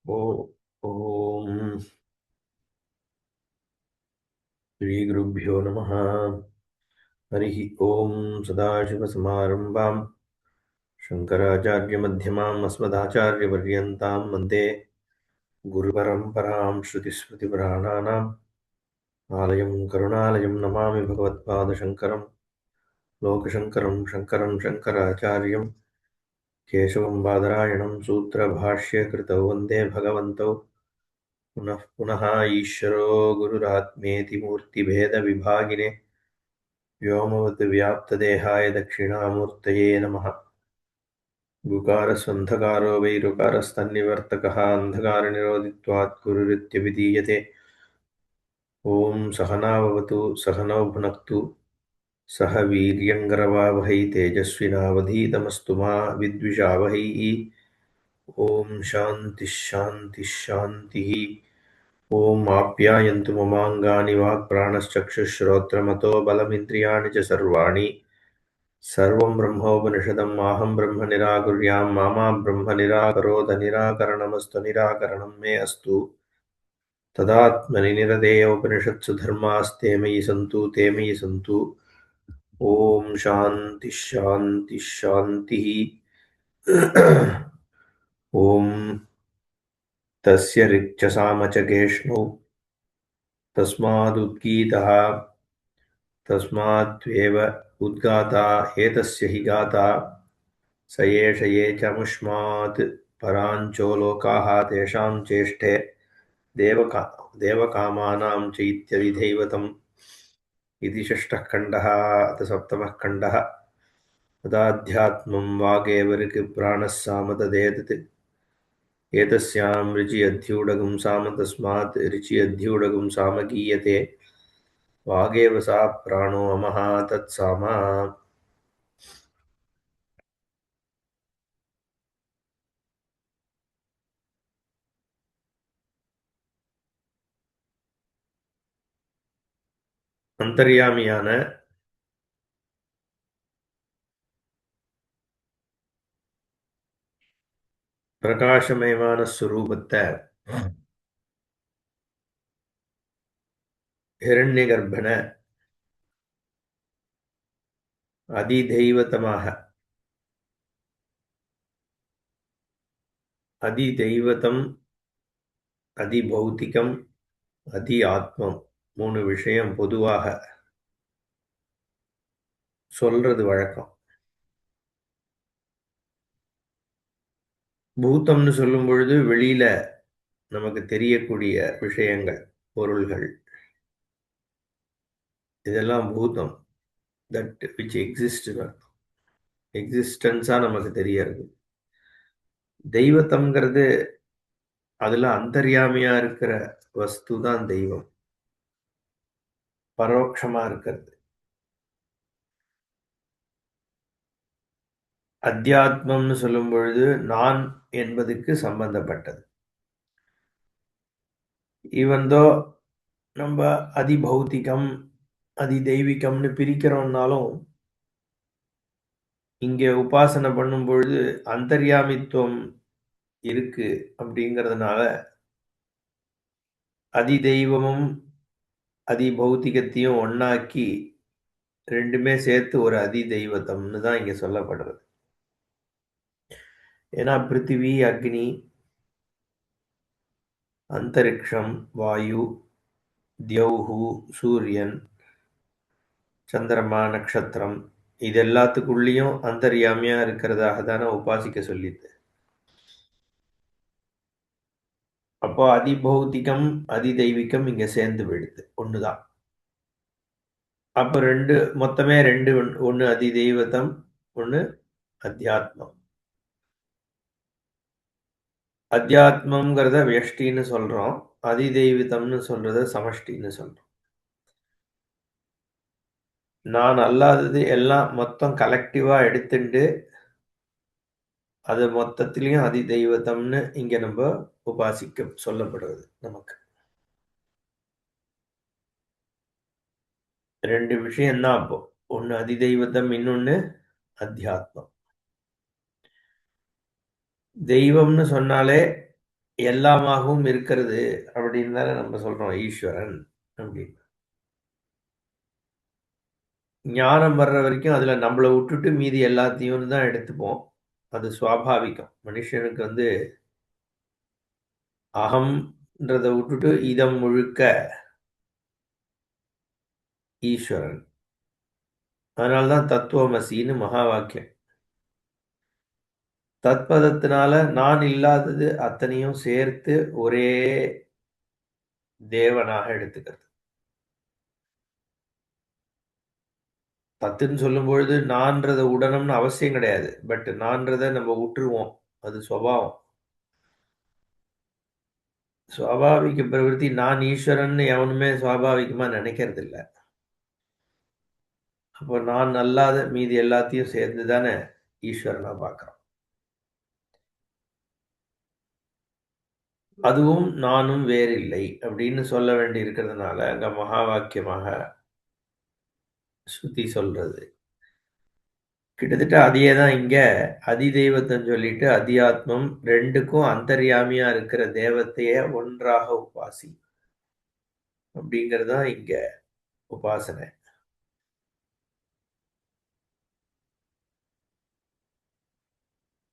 ओ ॐ श्रीगुरुभ्यो नमः। हरिः ॐ। सदाशिवसमारम्भां शङ्कराचार्यमध्यमाम् अस्मदाचार्यपर्यन्तां वन्दे गुरुपरम्परां। श्रुतिस्मृतिपुराणानाम् आलयं करुणालयं नमामि भगवत्पादशङ्करं लोकशङ्करं शङ्करं शङ्कराचार्यं केशवं बादरायणं सूत्रभाष्यकृतौ वन्दे भगवन्तौ पुनः पुनः। ईश्वरो गुरुरात्मेति मूर्तिभेदविभागिने व्योमवद् व्याप्तदेहाय दक्षिणामूर्तये नमः। गुकारस्वन्धकारो वैरुकारस्तन्निवर्तकः अन्धकारनिरोधित्वात् गुरुरित्यभिधीयते। ॐ सहनाववतु सहनौ भुनक्तु सह वीर्यङ्करवावहै तेजस्विनावधीतमस्तु मा विद्विषावहैः। ॐ शान्तिः शान्तिः शान्तिः। ॐ आप्यायन्तु ममाङ्गानि वाक्प्राणश्चक्षुश्रोत्रमतो बलमिन्द्रियाणि च सर्वाणि सर्वं ब्रह्मोपनिषदम् अहं ब्रह्म निराकुर्यां मा ब्रह्म निराकरोत् निराकरणमस्तु निराकरणं मे अस्तु तदात्मनि निरतेय उपनिषत्सु धर्मास्ते मयि सन्तु ते मयि सन्तु। ॐ शान्तिः शान्तिः शान्तिः। ॐ तस्य ऋक्षसामचकेष्णौ तस्मादुद्गीतः तस्माद्वेव उद्गाता एतस्य हि गाता स एष ये चमुष्मात् पराञ्चो लोकाः तेषां चेष्टे देवका देवकामानां चैत्यधिदैवतम् इति षष्ठः खण्डः। अथ सप्तमः खण्डः। तदाध्यात्मं वागेव ऋक् प्राणः साम तदेतत् एतस्यां ऋचि अध्यूढगुं साम तस्मात् ऋचि अध्यूढगुं साम गीयते वागेव सा प्राणो अमः तत्साम। அந்தர்யாமியான பிரகாசமயமான ஸ்வரூபத்தை ஹிரண்ய கர்ப்பன அதிதெய்வத்தமாக அதிதெய்வத்தம் அதிபௌத்திகம் அதி ஆத்மம் மூணு விஷயம் பொதுவாக சொல்றது வழக்கம். பூதம்னு சொல்லும் பொழுது வெளியில நமக்கு தெரியக்கூடிய விஷயங்கள் பொருள்கள் இதெல்லாம் பூதம். தட் விச் எக்ஸிஸ்ட் எக்ஸிஸ்டன்ஸா நமக்கு தெரியறது. தெய்வத்தம்ங்கிறது அதுல அந்தர்யாமியா இருக்கிற வஸ்து தான் தெய்வம், பரோட்சமா இருக்கிறது. அத்தியாத்மம்னு சொல்லும் பொழுது நான் என்பதுக்கு சம்பந்தப்பட்டது. ஈவன்தோ நம்ம அதிபௌத்திகம் அதி தெய்வீகம்னு பிரிக்கிறோம்னாலும் இங்கே உபாசனை பண்ணும் பொழுது அந்தர்யாமித்துவம் இருக்கு அப்படிங்கிறதுனால அதி தெய்வமும் அதி பௌத்திகத்தையும் ஒன்னாக்கி ரெண்டுமே சேர்த்து ஒரு அதி தெய்வத்தம்னு தான் இங்க சொல்லப்படுறது. ஏன்னா பிருத்திவி அக்னி அந்தரிக்ஷம் வாயு தியௌஹு சூரியன் சந்திரமா நட்சத்திரம் இது எல்லாத்துக்குள்ளேயும் அந்தர்யாமியா இருக்கிறதாக தானே உபாசிக்க சொல்லிது. அப்போ அதிபௌத்திகம் அதி தெய்வீகம் இங்க சேர்ந்து விடுது, ஒண்ணுதான். அப்ப ரெண்டு மொத்தமே ரெண்டு, ஒண்ணு அதி தெய்வத்தம் ஒண்ணு அத்தியாத்மம். அத்தியாத்மம்ங்கிறத வியஷ்டின்னு சொல்றோம், அதி தெய்வீதம்னு சொல்றத சமஷ்டின்னு சொல்றோம். நான் அல்லாதது எல்லாம் மொத்தம் கலெக்டிவா எடுத்துட்டு அது மொத்தத்திலையும் அதி தெய்வத்தம்னு இங்க நம்ம உபாசிக்க சொல்லப்படுறது. நமக்கு ரெண்டு விஷயம்தான். அப்போ ஒண்ணு அதி தெய்வத்தம், இன்னொன்னு அத்தியாத்மம். தெய்வம்னு சொன்னாலே எல்லாமாகவும் இருக்கிறது அப்படின்னு தானே நம்ம சொல்றோம் ஈஸ்வரன் அப்படின்னு. ஞானம் வர்ற வரைக்கும் அதுல நம்மளை விட்டுட்டு மீதி எல்லாத்தையும் தான் எடுத்துப்போம். அது சுவாபாவிகம். மனுஷனுக்கு வந்து அகம்ன்றதை விட்டுட்டு இதம் முழுக்க ஈஸ்வரன். அதனால்தான் தத்துவமசின்னு மகா வாக்கியம். தத்பதத்தினால நான் இல்லாதது அத்தனையும் சேர்த்து ஒரே தேவனாக எடுத்துக்கிறது. தத்துன்னு சொல்லும் பொழுது நான்றதை உடனும்னு அவசியம் கிடையாது. பட் நான்றதை நம்ம விட்டுருவோம். அது சுபாவம். சுவாபாவிக பிரவருத்தி நான் ஈஸ்வரன் எவனுமே சுவாபாவிகமா நினைக்கிறது இல்ல. அப்போ நான் அல்லாத மீதி எல்லாத்தையும் சேர்ந்து தானே ஈஸ்வரனா பார்க்கிறோம். அதுவும் நானும் வேறில்லை அப்படின்னு சொல்ல வேண்டி இருக்கிறதுனால அங்க மகா வாக்கியமாக ஸ்ருதி சொல்றது. கிட்டத்தட்ட அதையே தான் இங்க அதிதெய்வத்தன்னு சொல்லிட்டு அதியாத்மம் ரெண்டுக்கும் அந்தர்யாமியா இருக்கிற தேவத்தையே ஒன்றாக உபாசி அப்படிங்கிறது தான் இங்க உபாசனை.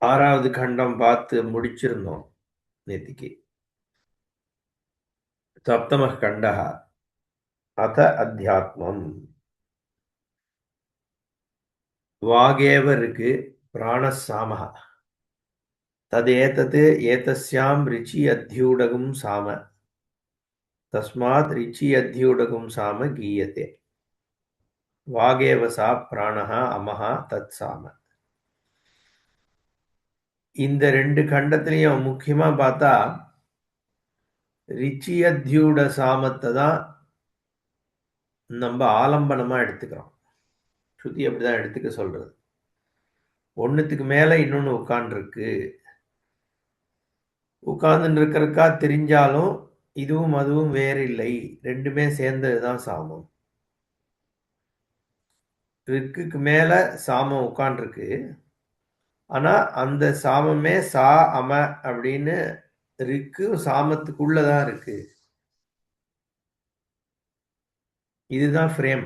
6வது கண்டம் பார்த்து முடிச்சிருந்தோம் நேத்திக்கு. சப்தமः கண்டः அத அத்தியாத்மம். வாகேவ இருக்கு பிராணசாமः ததேதத் ஏதஸ்யாம் ரிச்சி அத்தியூடகும் சாம தஸ்மாத் ரிச்சி அத்தியூடகும் சாம கீயதே வாகேவ சா பிராணஹ அமஹ தத் சாம. இந்த ரெண்டு கண்டத்திலையும் முக்கியமா பார்த்தா ரிச்சி அத்தியூட சாமத்தை தான் நம்ம ஆலம்பனமா எடுத்துக்கிறோம். ஸ்ருதி அப்படிதான் எடுத்துக்க சொல்றது. ஒன்னுத்துக்கு மேல இன்னொன்னு உட்கார்ந்துருக்கு. உட்கார்ந்துட்டு இருக்கிறக்கா தெரிஞ்சாலும் இதுவும் அதுவும் வேறில்லை, ரெண்டுமே சேர்ந்ததுதான் சாமம். ரிக்குக்கு மேல சாமம் உட்கார்ந்துருக்கு. ஆனா அந்த சாமமே சா அம அப்படின்னு ரிக்கு சாமத்துக்குள்ளதான் இருக்கு. இதுதான் ஃப்ரேம்.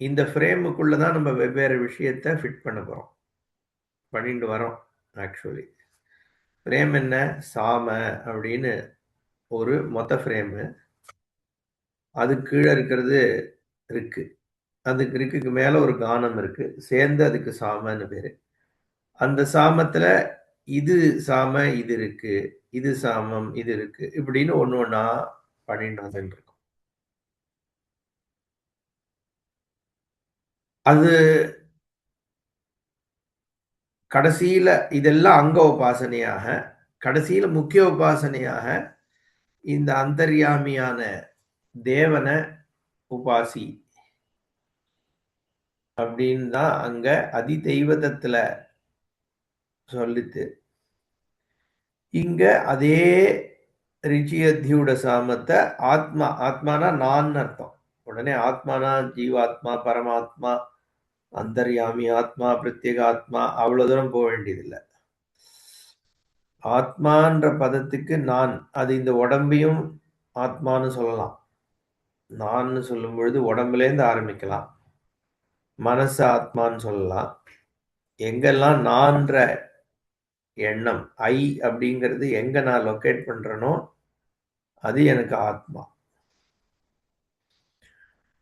இந்த ஃப்ரேமுக்குள்ளதான் நம்ம வெவ்வேறு விஷயத்தை ஃபிட் பண்ண போறோம், பண்ணிட்டு வரோம். ஆக்சுவலி ஃப்ரேம் என்ன? சாம அப்படின்னு ஒரு மொத்த ஃப்ரேமு. அது கீழே இருக்கிறது ரிக்கு. அதுக்கு ரிக்குக்கு மேல ஒரு கானம் இருக்கு, சேர்ந்து அதுக்கு சாமன்னு பேரு. அந்த சாமத்துல இது சாம இது இருக்கு, இது சாமம் இது இருக்கு, இப்படின்னு ஒண்ணு ஒண்ணா பண்ணிட்டு வந்துட்டு இருக்கும். அது கடைசியில இதெல்லாம் அங்க உபாசனையாக, கடைசியில முக்கிய உபாசனையாக இந்த அந்தர்யாமியான தேவனை உபாசி அப்படின்னு தான் அங்க அதி தெய்வதத்துல சொல்லித்து. இங்க அதே ரிச்சியத்தியோட சாமத்தை ஆத்மா, ஆத்மானா நான் அர்த்தம். உடனே ஆத்மானா ஜீவாத்மா, பரமாத்மா, அந்தர்யாமி ஆத்மா, பிரத்யேக ஆத்மா, அவ்வளவு தூரம் போக வேண்டியதில்லை. ஆத்மான்ற பதத்துக்கு நான், அது இந்த உடம்பையும் ஆத்மான்னு சொல்லலாம். நான் சொல்லும் பொழுது உடம்புலேருந்து ஆரம்பிக்கலாம், மனசு ஆத்மான்னு சொல்லலாம். எங்கெல்லாம் நான்ற எண்ணம் ஐ அப்படிங்கிறது எங்க நான் லொக்கேட் பண்றேனோ அது எனக்கு ஆத்மா.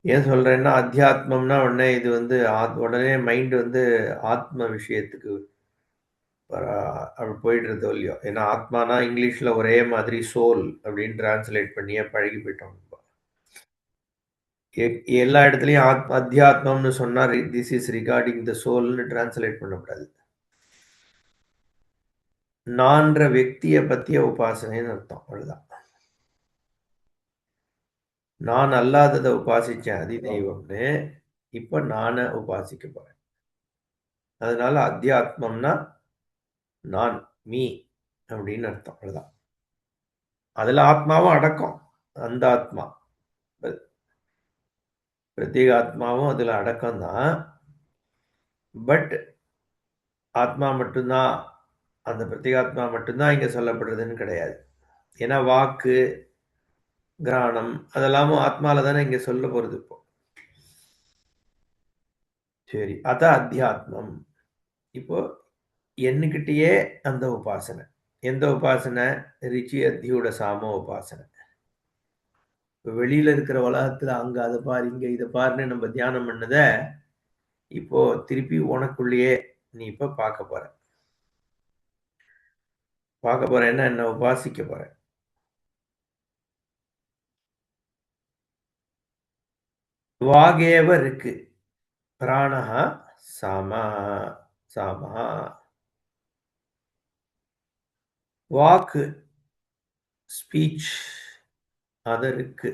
ஏன் சொல்றேன்னா அத்தியாத்மம்னா உடனே இது வந்து உடனே மைண்ட் வந்து ஆத்ம விஷயத்துக்கு அப்படி போயிடுறதோ இல்லையோ. ஏன்னா ஆத்மானா இங்கிலீஷ்ல ஒரே மாதிரி சோல் அப்படின்னு டிரான்ஸ்லேட் பண்ணியே பழகி போயிட்டோம். எல்லா இடத்துலயும் அத்தியாத்மம்னு சொன்னா திஸ் இஸ் ரிகார்டிங் த சோல்னு டிரான்ஸ்லேட் பண்ணக்கூடாது. நான்ற व्यक्तिயை பத்திய உபாசனைன்னு அர்த்தம். அவ்வளவுதான். நான் அல்லாததை உபாசிச்சேன் அதி தெய்வம்னு, இப்ப நான உபாசிக்க போறேன். அதனால அத்தியாத்மம்னா நான், மீ அப்படின்னு அர்த்தம். அவ்வளவுதான். அதுல ஆத்மாவும் அடக்கம். அந்த ஆத்மா பிரத்யேக ஆத்மாவும் அதுல அடக்கம் தான். பட் ஆத்மா மட்டும்தான் அந்த பிரத்யேகாத்மா மட்டும்தான் இங்க சொல்லப்படுறதுன்னு கிடையாது. ஏன்னா வாக்கு, கிராணம் அதெல்லாமும் ஆத்மால தானே இங்க சொல்ல போறது இப்போ. சரி. அத அத்தியாத்மம். இப்போ என்கிட்டயே அந்த உபாசனை. எந்த உபாசனை? ரிச்சி அத்தியூட சாம உபாசனை. இப்ப வெளியில இருக்கிற உலகத்துல அங்க அத பாரு, இங்க இத பாருன்னு நம்ம தியானம் பண்ணத, இப்போ திருப்பி உனக்குள்ளேயே நீ இப்ப பார்க்க போற. பார்க்க போறேன்னா என்ன? உபாசிக்க போற. வாகேவ ரிக்கு. பிராணஹா சாமா சாமா. வாக்கு ஸ்பீச் அது ரிக்கு.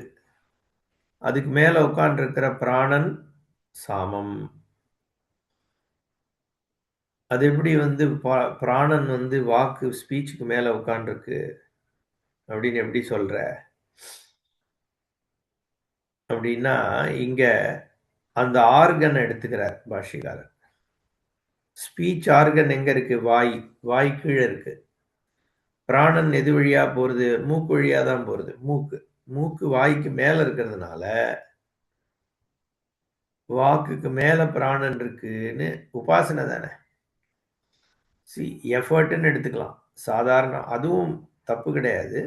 அதுக்கு மேல உட்கார்ந்திருக்கிற பிராணன் சாமம். அது எப்படி வந்து பிராணன் வந்து வாக்கு ஸ்பீச்சுக்கு மேல உட்கார்ந்திருக்கு அப்படின்னு எப்படி சொல்ற? அப்படின்னா இங்க அந்த ஆர்கன் எடுத்துக்கிறார் பாஷிகாரர். ஸ்பீச் ஆர்கன் எங்க இருக்கு? வாய். வாய் கீழே இருக்கு. பிராணன் எது வழியா போறது? மூக்கு வழியா தான் போறது. மூக்கு. மூக்கு வாய்க்கு மேல இருக்கிறதுனால வாக்குக்கு மேல பிராணன் இருக்குன்னு உபாசனை தானே. சி எஃபர்ட்னு எடுத்துக்கலாம். சாதாரண அதுவும் தப்பு கிடையாது.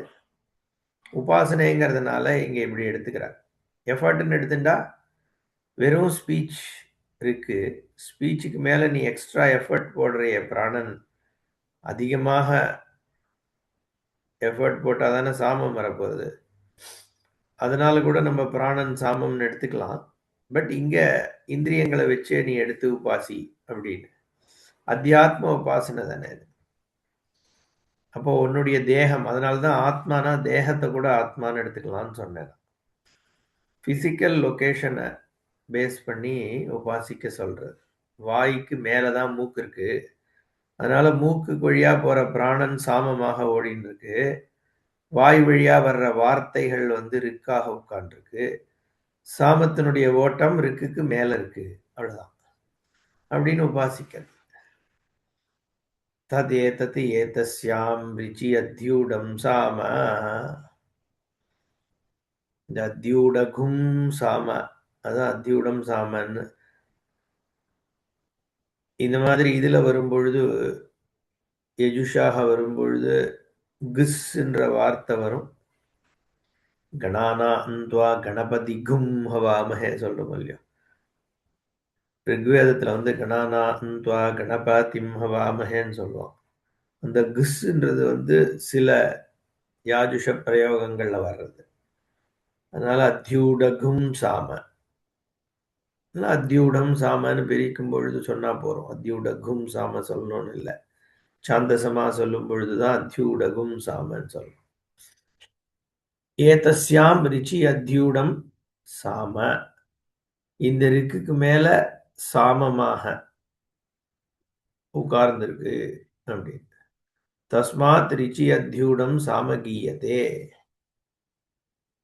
உபாசனைங்கிறதுனால இங்க இப்படி எடுத்துக்கிறார். எஃபர்ட்னு எடுத்துட்டா வெறும் ஸ்பீச் இருக்கு. ஸ்பீச்சுக்கு மேல நீ எக்ஸ்ட்ரா எஃபர்ட் போடுறிய பிராணன் அதிகமாக எஃபர்ட் போட்டா தானே சாமம் வரப்போகுது. அதனால கூட நம்ம பிராணன் சாமம்னு எடுத்துக்கலாம். பட் இங்க இந்திரியங்களை வச்சே நீ எடுத்து உபாசி அப்படின்னு. அத்தியாத்ம உபாசனை தானே இது. அப்போ உன்னுடைய தேகம், அதனாலதான் ஆத்மானா தேகத்தை கூட ஆத்மான்னு எடுத்துக்கலாம்னு சொன்னேன். பிசிக்கல் லொகேஷனை பேஸ் பண்ணி உபாசிக்க சொல்றது. வாய்க்கு மேலதான் மூக்கு இருக்கு. அதனால மூக்கு வழியா போற பிராணன் சாமமாக ஓடின்னு இருக்கு. வாய் வழியா வர்ற வார்த்தைகள் வந்து ரிக்காக உட்கார்ந்துருக்கு. சாமத்தினுடைய ஓட்டம் ரிக்குக்கு மேல இருக்கு. அவ்வளவுதான் அப்படின்னு உபாசிக்கிறது. ததேதத் ஏதஸ்யாம் ரிச்சி அத்யூடம் சாம. இந்த அத்யூடகும் சாம, அதான் அத்யூடம் சாமன்னு. இந்த மாதிரி இதுல வரும்பொழுது, யஜுஷாக வரும்பொழுது கிஸ் என்ற வார்த்தை வரும். கணானா அந்த்வா கணபதி கும் ஹவாமஹே சொல்றோம் இல்லையோ. ரிக்வேதத்துல வந்து கணானா அந்த்வா கணபதிம் ஹவாமஹேன்னு சொல்லுவோம். அந்த கிஸ்ன்றது வந்து சில யாஜுஷ பிரயோகங்கள்ல வர்றது. அதனால அத்யூடகும் சாம, அத்யூடம் சாமன்னு பிரிக்கும் பொழுது சொன்னா போறோம். அத்யூடகும் சாம சொல்லணும்னு இல்லை. சாந்தசமா சொல்லும் பொழுதுதான் அத்யூடகும் சாமன்னு சொல்லணும். ஏதஸ்யாம் ரிச்சி அத்யூடம் சாம. இந்த ரிக்குக்கு மேல சாமமாக உட்கார்ந்திருக்கு அப்படின்னு. தஸ்மாத் ரிச்சி அத்யூடம் சாமகீயதே.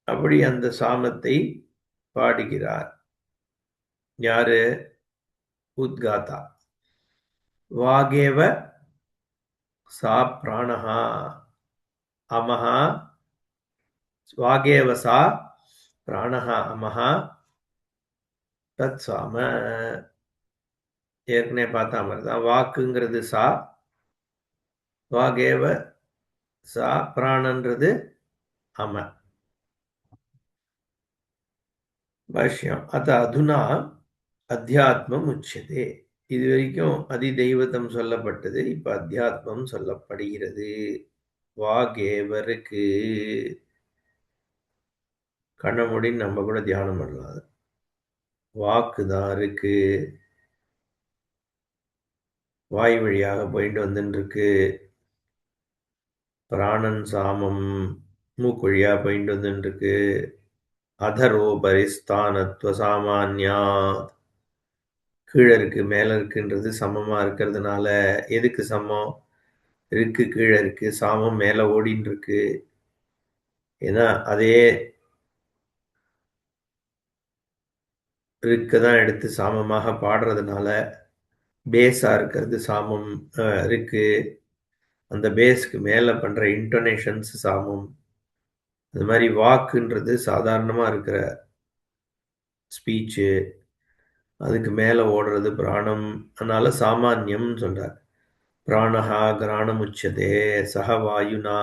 அப்படி அந்த சாமத்தை பாடுகிறார். யாரு? உத்காதா. வாகேவ சா பிராணஹா அமஹா. வாகேவ சா பிராணஹா அமஹா தத் சாம. ஏற்கனவே பார்த்தா மாதிரி தான். வாக்குங்கிறது சா, வாகேவ சா, பிராணன்றது அம. பாஷ்யம். அத்த அதுனா அத்தியாத்மம் உச்சதே. இது வரைக்கும் அதி தெய்வத்தம் சொல்லப்பட்டது. இப்ப அத்தியாத்மம் சொல்லப்படுகிறது. வாகேவருக்கு கண்ண மூடின்னு நம்ம கூட தியானம் பண்ணலாம். அது வாக்கு தான் இருக்கு. வாய் வழியாக போயிட்டு வந்துட்டு இருக்கு. பிராணன் சாமம் மூக்கு வழியா போயிட்டு வந்துட்டு இருக்கு. அதரோபரிஸ்தானத்துவ சாமான்யா. கீழே இருக்கு மேல இருக்குன்றது சமமா இருக்கிறதுனால. எதுக்கு சமம்? இருக்கு கீழே இருக்கு, சாமம் மேல ஓடின்னு இருக்கு. ஏன்னா அதே ரிக்கு தான் எடுத்து சாமமாக பாடுறதுனால பேஸா இருக்கிறது சாமம் ரிக்கு. அந்த பேஸ்க்கு மேல பண்ற இன்டோனேஷன்ஸ் சாமம். அது மாதிரி வாக்குன்றது சாதாரணமா இருக்கிற ஸ்பீச்சு, அதுக்கு மேல ஓடுறது பிராணம். அதனால சாமானியம்னு சொல்றார். பிராணஹா கிராணமுச்சதே சக வாயுனா,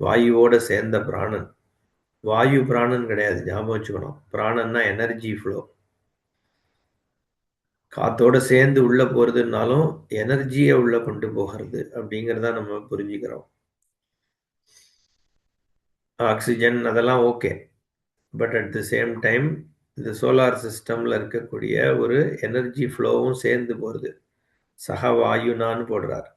வாயுவோட சேர்ந்த பிராணன். வாயு பிராணன் கிடையாது, ஞாபகம் வச்சுக்கணும். பிராணன்னா எனர்ஜி ஃப்ளோ. காத்தோட சேர்ந்து உள்ள போறதுனாலும் எனர்ஜியை உள்ள கொண்டு போகிறது அப்படிங்கிறத நம்ம புரிஞ்சுக்கிறோம். ஆக்சிஜன் அதெல்லாம் okay. But at the same time இந்த சோலார் சிஸ்டம்ல இருக்கக்கூடிய ஒரு எனர்ஜி ஃப்ளோவும் சேர்ந்து போகிறது. சக வாயுனான்னு போடுறார்.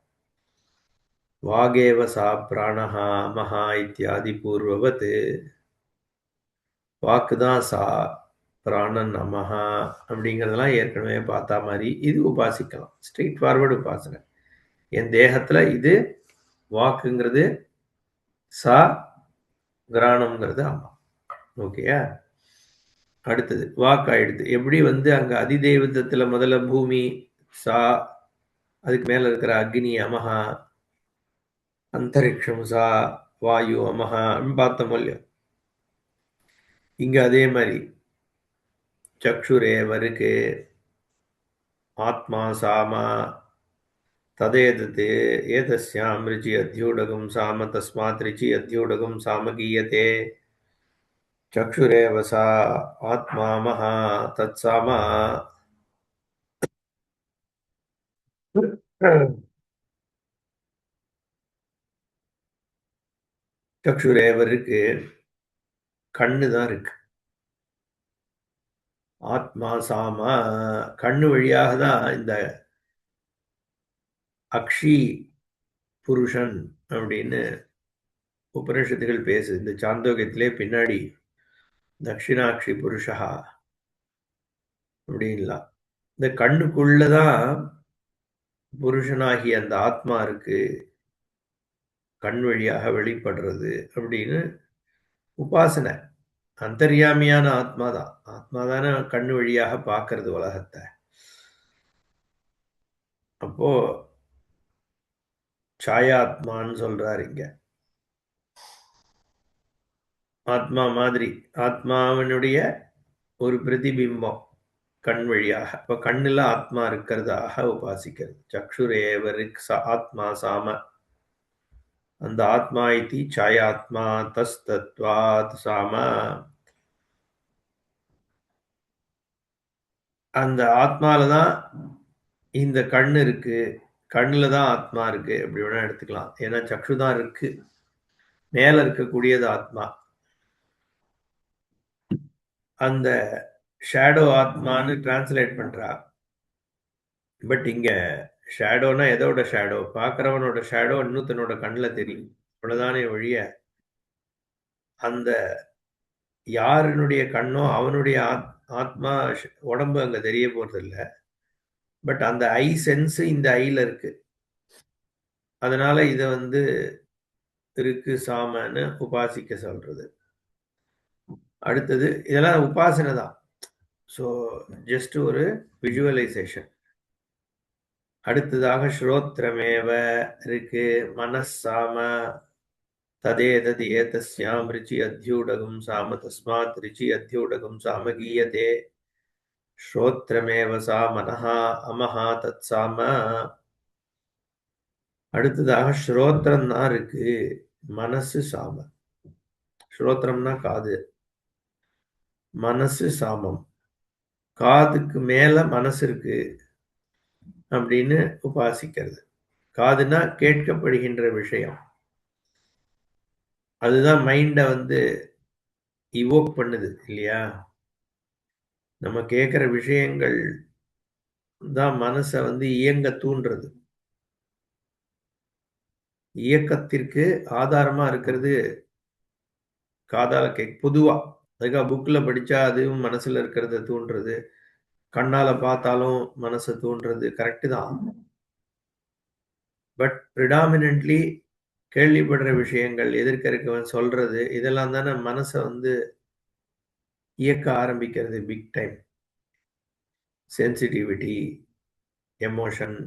வாகேவ சா பிராணஹா மகா இத்தியாதி பூர்வவத். வாக்கு தான் சா, பிராணன் அமஹா அப்படிங்கிறதெல்லாம் ஏற்கனவே பார்த்தா மாதிரி இது உபாசிக்கலாம். ஸ்ட்ரெயிட் ஃபார்வர்டு உபாசனை. என் தேகத்துல இது வாக்குங்கிறது சா, கிராணம்ங்கிறது அம்மா. ஓகேயா? அடுத்தது வாக்கு ஆயிடுது. எப்படி வந்து அங்க அதிதெய்வத்துல முதல்ல பூமி சா, அதுக்கு மேல இருக்கிற அக்னி அமஹா, அந்தரிக்ஷம் சா, வாயு அமஹா பார்த்தோம் இல்லையோ. இங்க அதே மாதிரி சக்ஷுரேவ இருக்கு, ஆத்மா சாமா ததேதத் ஏதஸ்யாம் ருச்சி அத்யூடகம் சாம தஸ்மாத் ருச்சி அத்யூடகம் சாம கீயதே. சக்ஷுரேவ சா ஆத்மா மகா தத் சாமா. சக்ஷுரேவ இருக்கு, கண்ணு தான் இருக்கு. ஆத்மா சாமா, கண்ணு வழியாக தான் இந்த அக்ஷி புருஷன் அப்படின்னு உபனிஷத்துகள் பேசுது. இந்த சாந்தோக்கியத்திலே பின்னாடி தட்சிணாட்சி புருஷா அப்படின்லாம். இந்த கண்ணுக்குள்ளதான் புருஷனாகி அந்த ஆத்மா இருக்கு, கண் வழியாக வெளிப்படுறது அப்படின்னு உபாசனை. அந்தர்யாமியான ஆத்மா தான். ஆத்மா தானே கண்ணு வழியாக பார்க்கறது உலகத்தை. அப்போ சாயாத்மான்னு சொல்றாரு இங்க. ஆத்மா மாதிரி ஆத்மாவினுடைய ஒரு பிரதிபிம்பம் கண் வழியாக. இப்ப கண்ணுல ஆத்மா இருக்கிறதாக உபாசிக்கிறது. சக்ஷுரேவரிக் ஆத்மா சாம, அந்த ஆத்மா இத்தி சாயாத்மா தஸ் தத்வாத் சாம. அந்த ஆத்மால தான் இந்த கண்ணு இருக்கு, கண்ணுல தான் ஆத்மா இருக்கு அப்படி வேணா எடுத்துக்கலாம். ஏன்னா சக்ஷு தான் இருக்கு, மேல இருக்கக்கூடியது ஆத்மா. அந்த ஷேடோ ஆத்மான்னு டிரான்ஸ்லேட் பண்றா. பட் இங்க ஷேடோனா எதோட ஷேடோ? பார்க்கிறவனோட ஷேடோ இன்னொருத்தனோட கண்ணில் தெரியும், அவ்வளவுதானே ஒழிய அந்த யாருனுடைய கண்ணோ அவனுடைய ஆத்மா உடம்பு அங்க தெரிய போறது இல்லை. பட் அந்த ஐ சென்ஸ் இந்த ஐல இருக்கு. அதனால இத வந்து இருக்கு சாமன்னு உபாசிக்க சொல்றது. அடுத்தது இதெல்லாம் உபாசனை தான். ஸோ ஜஸ்ட் ஒரு விஜுவலைசேஷன். அடுத்ததாக ஸ்ரோத்ரமேவ இருக்கு, மனசாம ததேதத் ஏதஸ்யாம் ருச்சி அத்யூடகம் சாம தஸ்மாத் ருச்சி அத்யூடகம் சாம கீயதே. ஸ்ரோத்ரமேவ சா மனஹா அமஹா தத் சாம. அடுத்ததாக ஸ்ரோத்திரம் தான் இருக்கு, மனசு சாம. ஸ்ரோத்திரம்னா காது, மனசு சாமம். காதுக்கு மேல மனசு இருக்கு அப்படின்னு உபாசிக்கிறது. காதுனா கேட்கப்படுகின்ற விஷயம், அதுதான் மைண்ட வந்து இவோக் பண்ணுது இல்லையா? நம்ம கேட்கிற விஷயங்கள் தான் மனசை வந்து இயங்க தூண்டுறது. இயக்கத்திற்கு ஆதாரமா இருக்கிறது காதால பொதுவா. அதுக்காக புக்ல படிச்சா அதுவும் மனசுல இருக்கிறத தூண்டுறது, கண்ணால பார்த்தாலும் மனசை தூண்டுறது கரெக்டு தான். பட் ப்ரிடாமினன்ட்லி கேள்விப்படுற விஷயங்கள், எதிர்க்க இருக்கவன் சொல்றது, இதெல்லாம் தானே மனசை வந்து இயக்க ஆரம்பிக்கிறது பிக் டைம். சென்சிட்டிவிட்டி, எமோஷன்,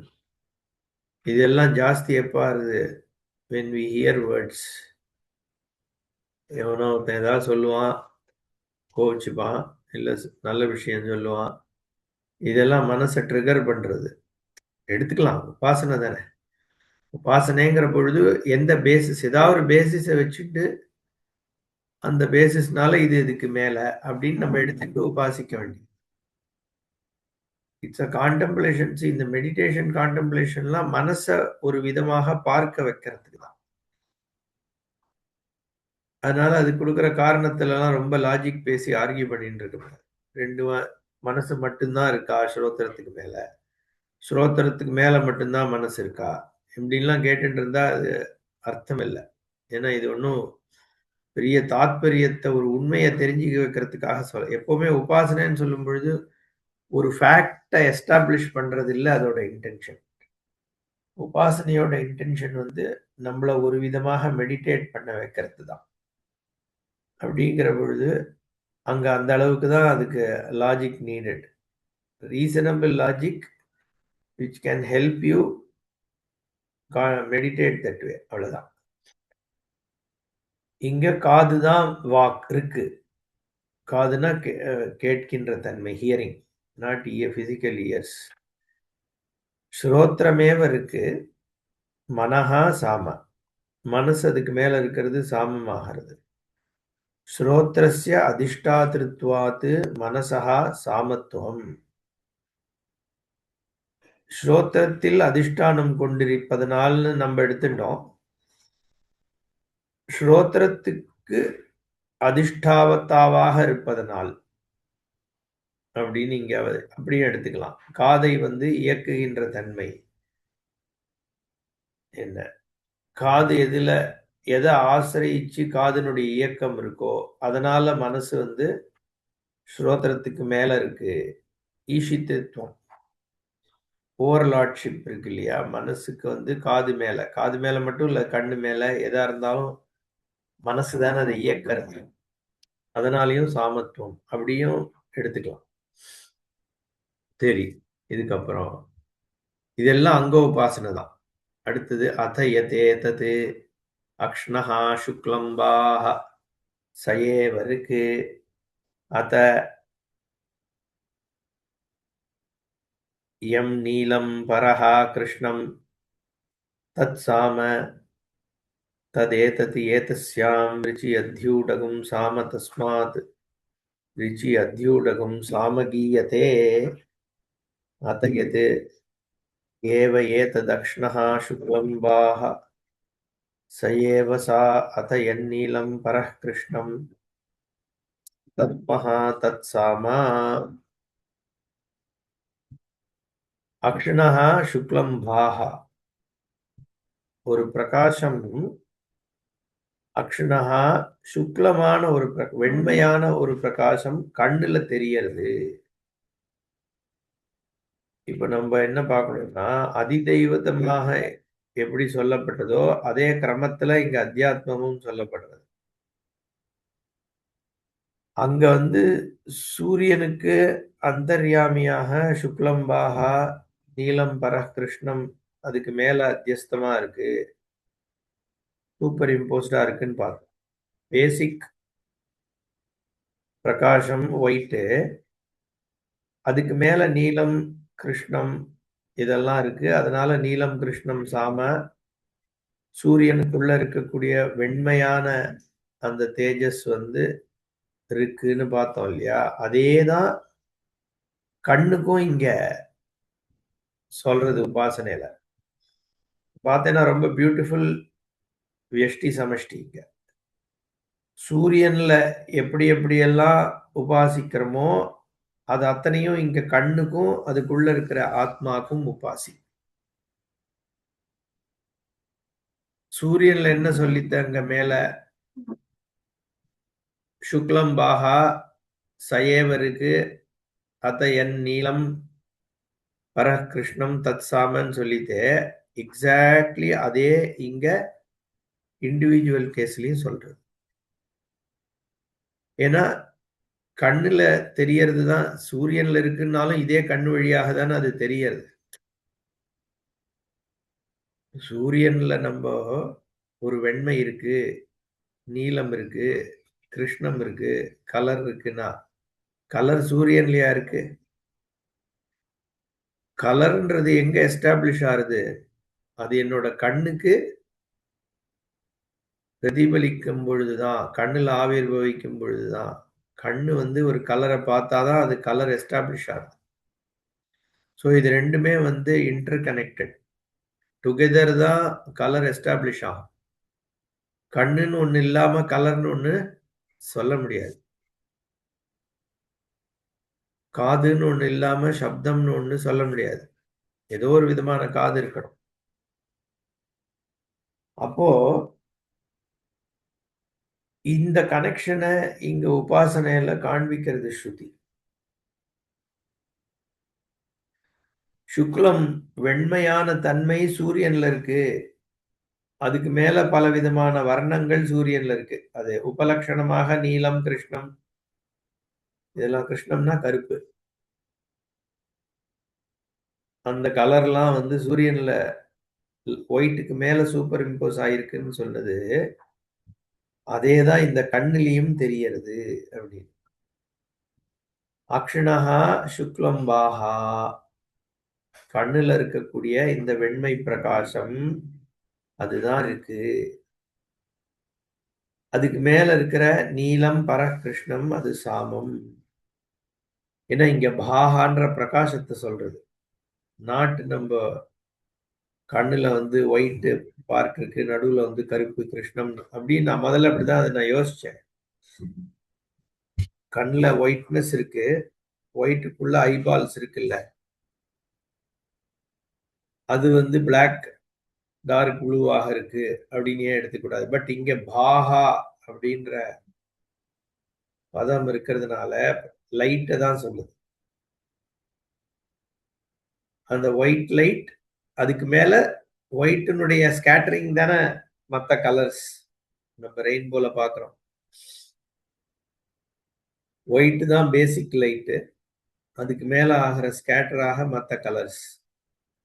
இதெல்லாம் ஜாஸ்தி எப்ப ஆகுது? when we hear words. எவனோ ஒருத்தன் ஏதாவது சொல்லுவான், கோவிச்சுப்பான், இல்ல நல்ல விஷயம் சொல்லுவான். இதெல்லாம் மனச ட்ரிகர் பண்றது. எடுத்துக்கலாம். உபாசனை தானே. உபாசனைங்கிற பொழுது எந்த பேசிஸ் ஏதாவது ஒரு பேசிஸ வச்சுட்டு, அந்த பேசிஸ்னால இது இதுக்கு மேல அப்படின்னு நம்ம எடுத்துட்டு உபாசிக்க வேண்டியது. It's a contemplation. சி இந்த மெடிடேஷன் கான்டெம்ப்ளேஷன்லாம் மனச ஒரு விதமாக பார்க்க வைக்கிறதுக்கு தான். அதனால அது குடுக்குற காரணத்துலலாம் ரொம்ப லாஜிக் பேசி ஆர்கியூ பண்ணிட்டு இருக்கக்கூடாது. 2 மனசு மட்டும் தான் இருக்கா ஸ்ரோத்திரத்துக்கு மேல? ஸ்ரோத்திரத்துக்கு மேல மட்டும் தான் மனசு இருக்கா? இப்படின்லாம் கேட்டுட்டு இருந்தா அது அர்த்தம் இல்ல. ஏன்னா இது ஒண்ணும் பெரிய தாத்பரியத்த ஒரு உண்மைய தெரிஞ்சுக்க வைக்கிறதுக்காக எப்பவுமே உபாசனைன்னு சொல்லும் பொழுது, ஒரு ஃபேக்ட்ட எஸ்டாப்ளிஷ் பண்றது இல்ல அதோட இன்டென்ஷன். உபாசனையோட இன்டென்ஷன் வந்து நம்மள ஒரு விதமாக மெடிடேட் பண்ண வைக்கிறது தான். அப்படிங்கிற பொழுது, அங்க அந்த அளவுக்கு தான் அதுக்கு logic needed. Reasonable logic which can help you meditate that way. அவ்வளவுதான். இங்க காது தான் வாக் இருக்கு. காதுனா கேட்கின்ற தன்மை, ஹியரிங், நாட் பிசிக்கல் இயர்ஸ். ஸ்ரோத்ரமேவ இருக்கு. மனஹா சாம. மனசு அதுக்கு மேல இருக்கிறது சாமமாகிறது. ஸ்ரோத்ரஸ்ய அதிஷ்டாதிருத்வாத் மனசஹா சாமத்துவம். ஸ்ரோத்திரத்தில் அதிஷ்டானம் கொண்டிருப்பதனால்னு நம்ம எடுத்துட்டோம். ஸ்ரோத்திரத்துக்கு அதிஷ்டாவத்தாவாக இருப்பதனால் அப்படின்னு இங்க அப்படியே எடுத்துக்கலாம். காதை வந்து இயக்குகின்ற தன்மை என்ன? காது எதை ஆசிரியிச்சு காதினுடைய இயக்கம் இருக்கோ அதனால மனசு வந்து ஸ்ரோத்திரத்துக்கு மேல இருக்கு. ஈஷித்துவம், ஓவர்லார்ட்ஷிப் இருக்கு இல்லையா? மனசுக்கு வந்து காது மேல மட்டும் இல்ல, கண்ணு மேல எதா இருந்தாலும் மனசு தானே அதை இயக்கிறது. அதனாலையும் சாமத்துவம் அப்படியும் எடுத்துக்கலாம். சரி, இதுக்கப்புறம் இதெல்லாம் அங்க உபாசனை தான். அடுத்தது அத யதேதது அக்ஷ்ணஹா சுக்லம்பாஹ சயேவ இருக்கு. அத யம் நீலம் பரஹா கிருஷ்ணம் தத் சாம ததேதத் ஏதஸ்யாம் ரிச்சி அத்யூடகம் சாம தஸ்மாத் ரிச்சி அத்யூடகம் சாம கீயதே. அத யத் ஏவ ஏததக்ஷ்ணஹ சுக்லம்பாஹ स एव सा अथ यन्नीलं परः कृष्णं तत्मः तत्सामा. அக்ஷணஹ சுக்லம்பாஹ. ஒரு பிரகாசம் அக்ஷணஹ சுக்லமான வெண்மையான ஒரு பிரகாசம் கண்ணுல தெரியறது. இப்ப நம்ம என்ன பார்க்கணும்னா, அதிதெய்வதமாக எப்படி சொல்லப்பட்டதோ அதே கிரமத்துல இங்க அத்தியாத்மமும் சொல்லப்படுறது. அங்க வந்து சூரியனுக்கு அந்தர்யாமியாக சுக்லம்பாகா நீலம் பரஹ் கிருஷ்ணம் அதுக்கு மேல அத்தியஸ்தமா இருக்கு, சூப்பர் இம்போஸ்டா இருக்குன்னு பார்த்தோம். பேசிக் பிரகாசம் ஒயிட்டு, அதுக்கு மேல நீலம் கிருஷ்ணம் இதெல்லாம் இருக்கு. அதனால நீலம் கிருஷ்ணம் சாம சூரியனுக்குள்ள இருக்கக்கூடிய வெண்மையான அந்த தேஜஸ் வந்து இருக்குன்னு பார்த்தோம் இல்லையா? அதேதான் கண்ணுக்கும் இங்க சொல்றது உபாசனையில. பார்த்தேன்னா ரொம்ப பியூட்டிஃபுல் வியஷ்டி சமஷ்டி இங்க. சூரியன்ல எப்படி எப்படியெல்லாம் உபாசிக்கிறோமோ அது அத்தனையும் இங்க கண்ணுக்கும் அதுக்குள்ள இருக்கிற ஆத்மாக்கும் உபாசி. சூரியன்ல என்ன சொல்லித்தாங்க மேல? சுக்லம் பாகா சயேவருக்கு அத என் நீலம் பரஹ் கிருஷ்ணம் தத் சாமன்னு சொல்லிட்டு எக்ஸாக்ட்லி அதே இங்க இண்டிவிஜுவல் கேஸ்லயும் சொல்றது. ஏன்னா கண்ணுல தெரியறது தான் சூரியன்ல இருக்குன்னாலும் இதே கண்ணு வழியாக தானே அது தெரியறது. சூரியன்ல நம்ம ஒரு வெண்மை இருக்கு, நீலம் இருக்கு, கிருஷ்ணம் இருக்கு, கலர் இருக்குன்னா, கலர் சூரியன்லயா இருக்கு? கலர்ன்றது எங்க எஸ்டாப்ளிஷ் ஆகுது? அது என்னோட கண்ணுக்கு பிரதிபலிக்கும் பொழுதுதான், கண்ணுல ஆவிர்வவிக்கும் பொழுதுதான். கண்ணு வந்து ஒரு கலரை பார்த்தாதான் அது கலர் எஸ்டாப்ளிஷ் ஆகுது. ஸோ இது 2மே வந்து இன்டர் கனெக்டட். டுகெதர் தான் கலர் எஸ்டாப்ளிஷ் ஆகும். கண்ணுன்னு ஒண்ணு இல்லாம கலர்ன்னு ஒண்ணு சொல்ல முடியாது. காதுன்னு ஒண்ணு இல்லாம சப்தம்ன்னு ஒண்ணு சொல்ல முடியாது. ஏதோ ஒரு விதமான காது இருக்கணும். அப்போ இந்த கனெக்ஷன இங்க உபாசனையில காண்பிக்கிறது ஸ்ருதி. சுக்லம் வெண்மையான தன்மை சூரியன்ல இருக்கு. அதுக்கு மேல பலவிதமான வர்ணங்கள் சூரியன்ல இருக்கு. அது உபலட்சணமாக நீலம், கிருஷ்ணம் இதெல்லாம் கிருஷ்ணம்னா கருப்பு. அந்த கலர்லாம் வந்து சூரியன்ல ஒயிட்டுக்கு மேல சூப்பர் இம்போஸ் ஆயிருக்குன்னு சொன்னது, அதேதான் இந்த கண்ணுலயும் தெரியறது அப்படின்னு. அக்ஷணஹா சுக்லம்பாஹா கண்ணுல இருக்கக்கூடிய இந்த வெண்மை பிரகாசம் அதுதான் இருக்கு. அதுக்கு மேல இருக்கிற நீலம் பரகிருஷ்ணம் அது சாமம். ஏன்னா இங்க பாகான்ற பிரகாசத்தை சொல்றது. நாட் நம்ம கண்ணுல வந்து ஒயிட் பார்க் இருக்கு, நடுவுல வந்து கருப்பு கிருஷ்ணம் அப்படின்னு நான் முதல்ல அப்படிதான் அதை நான் யோசிச்சேன். கண்ணுல ஒயிட்னஸ் இருக்கு, ஒயிட்டுக்குள்ள ஐபால்ஸ் இருக்குல்ல, அது வந்து பிளாக் டார்க் ப்ளூவாக இருக்கு அப்படின்னு ஏன் எடுத்துக்கூடாது. பட் இங்க பாஹா அப்படின்ற பதம் இருக்கிறதுனால லைட்டை தான் சொல்லுது. அந்த ஒயிட் லைட் அதுக்கு மேல ஒயிட்டினுடைய ஸ்கேட்டரிங் தானே மற்ற கலர்ஸ் நம்ம ரெயின்போல பார்க்குறோம். ஒயிட் தான் பேசிக் லைட்டு, அதுக்கு மேல ஆகிற ஸ்கேட்டர் ஆக மற்ற கலர்ஸ்.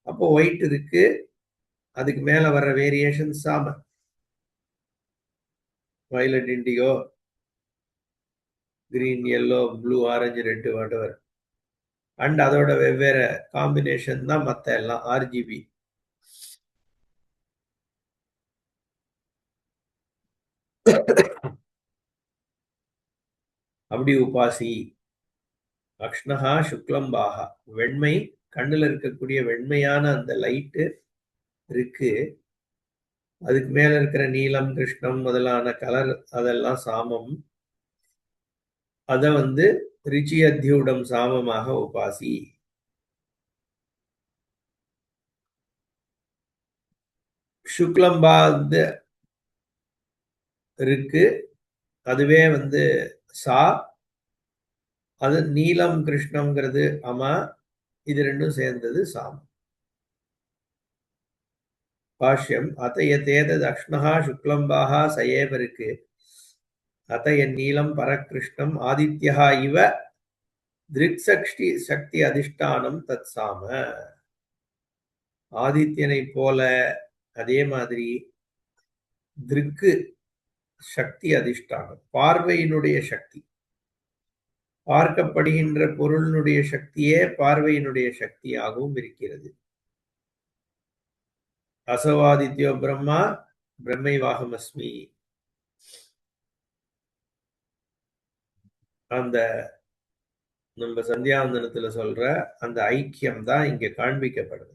அப்போ ஒயிட் இருக்கு, அதுக்கு மேல வர்ற variation Sama violet, indigo, green, yellow, blue, orange, red whatever. And அதோட வெவ்வேறு காம்பினேஷன் தான் மற்ற எல்லாம் ஆர்ஜிபி. அப்படி உபாசி அக்ஷ்ணஹா சுக்லம்பாகா வெண்மை கண்ணுல இருக்கக்கூடிய வெண்மையான அந்த லைட்டு இருக்கு. அதுக்கு மேல இருக்கிற நீலம், கிருஷ்ணம் முதலான கலர் அதெல்லாம் சாமம். அத வந்து ரிச்சி அத்தியூடம் சாமமாக உபாசி. சுக்லம்பா வந்து இருக்கு, அதுவே வந்து சா. அது நீலம் கிருஷ்ணம்ங்கிறது அமா, இது ரெண்டும் சேர்ந்தது சாம். பாஷ்யம் அத எதேதத் அக்ஷ்ணஹா சுக்லம்பாஹா சயேவ இருக்கு. அத என் நீலம் பரகிருஷ்ணம் ஆதித்யா இவ திருக்சக்தி சக்தி அதிஷ்டானம் தத் சாம. ஆதித்யனை போல அதே மாதிரி திருக்கு சக்தி அதிஷ்டானம் பார்வையினுடைய சக்தி. பார்க்கப்படுகின்ற பொருளினுடைய சக்தியே பார்வையினுடைய சக்தியாகவும் இருக்கிறது. அசவாதித்யோ பிரம்மா பிரம்மைவாகமஸ்மி. அந்த நம்ம சந்தியாவந்தனத்துல சொல்ற அந்த ஐக்கியம் தான் இங்க காண்பிக்கப்படுது.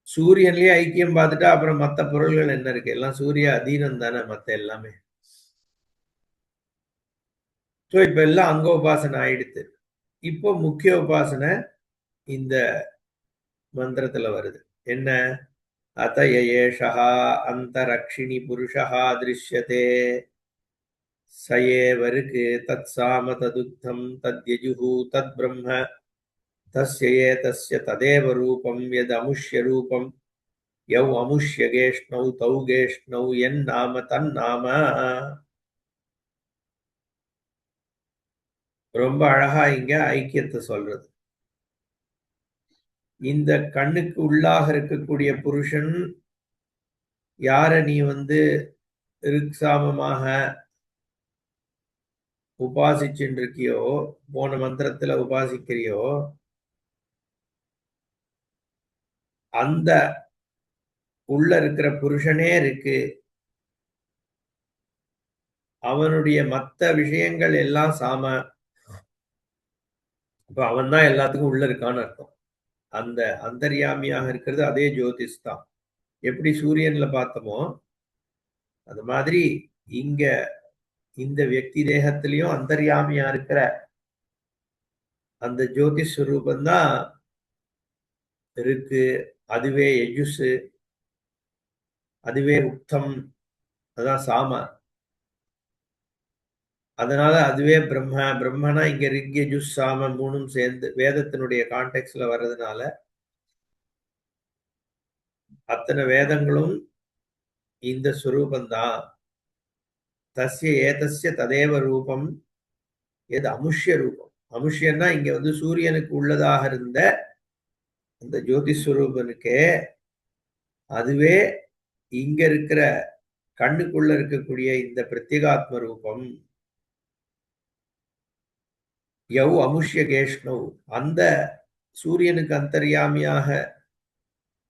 சூரியன்லயே ஐக்கியம் பார்த்துட்டா அப்புறம் மற்ற பொருள்கள் என்ன இருக்கு? எல்லாம் சூரிய அதீனம் தானே மற்ற எல்லாமே. ஸோ இப்ப எல்லாம் அங்க உபாசனை ஆயிடுத்து. இப்போ முக்கிய உபாசனை இந்த மந்திரத்துல வருது. என்ன? அத ஏஷா அந்தரக்ஷிணி புருஷா திருஷ்யதே ச ஏவ ருக்கு தத் சாம ததுக்தம் தத்யஜுஹு தத் பிரம்ம தஸ்ய ஏதஸ்ய ததேவ ரூபம் யத் அமுஷ்ய ரூபம் யௌ அமுஷ்ய கேஷ்ணௌ தௌ கேஷ்ணௌ என் நாம தன் நாம. ரொம்ப அழகா இங்க ஐக்கியத்தை சொல்றது. இந்த கண்ணுக்கு உள்ளாக இருக்கக்கூடிய புருஷன் யார நீ ரிக்ஸாமமாக உபாசிச்சுட்டு இருக்கியோ, போன மந்திரத்துல உபாசிக்கிறியோ, அந்த உள்ள இருக்கிற புருஷனே இருக்கு. அவனுடைய மத்த விஷயங்கள் எல்லாம் சாம. இப்ப அவன் தான் எல்லாத்துக்கும் உள்ள இருக்கான்னு அர்த்தம். அந்த அந்தர்யாமியாக இருக்கிறது அதே ஜோதிஷ் தான். எப்படி சூரியன்ல பார்த்தோமோ அது மாதிரி இங்க இந்த வியக்தி தேகத்திலையும் அந்தர்யாமியா இருக்கிற அந்த ஜோதிஷ் ஸ்வரூபம் தான் இருக்கு. அதுவே யஜுஸ், அதுவே உத்தம், அதான் சாம. அதனால அதுவே பிரம்ம. பிரம்மனா இங்க ரிக் யஜுஸ் சாம மூணும் சேர்ந்து வேதத்தினுடைய கான்டெக்ட்ல வர்றதுனால அத்தனை வேதங்களும் இந்த ஸ்வரூபந்தான். தஸ்ய ஏதஸ்ய ததேவ ரூபம் எது அமுஷ்ய ரூபம். அமுஷ்யன்னா இங்க சூரியனுக்கு உள்ளதாக இருந்த அந்த ஜோதிஸ்வரூபனுக்கே அதுவே இங்க இருக்கிற கண்ணுக்குள்ள இருக்கக்கூடிய இந்த பிரத்யேகாத்ம ரூபம். யவ் அமுஷ்ய கேஷ்ணவ், அந்த சூரியனுக்கு அந்தர்யாமியாக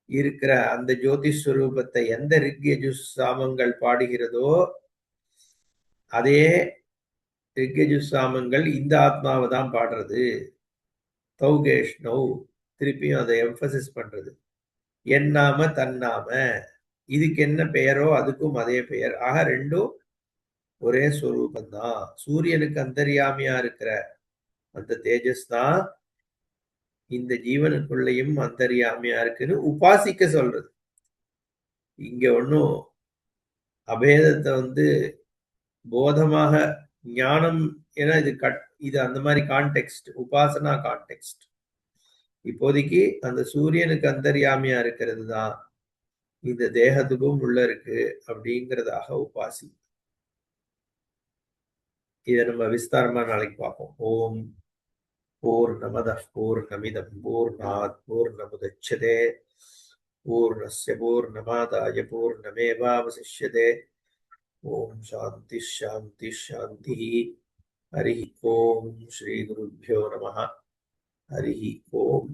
இருக்கிற அந்த ஜோதிஸ்வரூபத்தை எந்த ரிக் யஜுஸ் சாமங்கள் பாடுகிறதோ அதே ரிக் யஜுஸ் சாமங்கள் இந்த ஆத்மாவை தான் பாடுறது. தௌகேஷ்ணவ், திருப்பியும் அதை எம்பசிஸ் பண்றது. என் நாம தன்னாம, இதுக்கு என்ன பெயரோ அதுக்கும் அதே பெயர். ஆக ரெண்டும் ஒரே ஸ்வரூபந்தான். சூரியனுக்கு அந்தர்யாமியா இருக்கிற அந்த தேஜஸ் தான் இந்த ஜீவனுக்குள்ளேயும் அந்தர்யாமியா இருக்குன்னு உபாசிக்க சொல்றது. இங்க ஒன்னும் அபேதத்தை போதமாக ஞானம் ஏன்னா இது அந்த மாதிரி கான்டெக்ஸ்ட், உபாசனா கான்டெக்ஸ்ட். இப்போதைக்கு அந்த சூரியனுக்கு அந்தர்யாமியா இருக்கிறது தான் இந்த தேகத்துக்கும் உள்ள இருக்கு அப்படிங்கிறதாக உபாசி. இதை நம்ம விஸ்தாரமா நாளைக்கு பார்ப்போம். ஓம் பூர்ணமதః பூர்ணமிதம் பூர்ணாத் பூர்ணமுதச்யதே பூர்ணஸ்ய பூர்ணமாதாய பூர்ணமேவாவசிஷ்யதே. ஓம் சாந்தி சாந்தி சாந்தி. ஹரி ஓம் ஸ்ரீ குருभ्यो நமः. ஹரி ஓம்.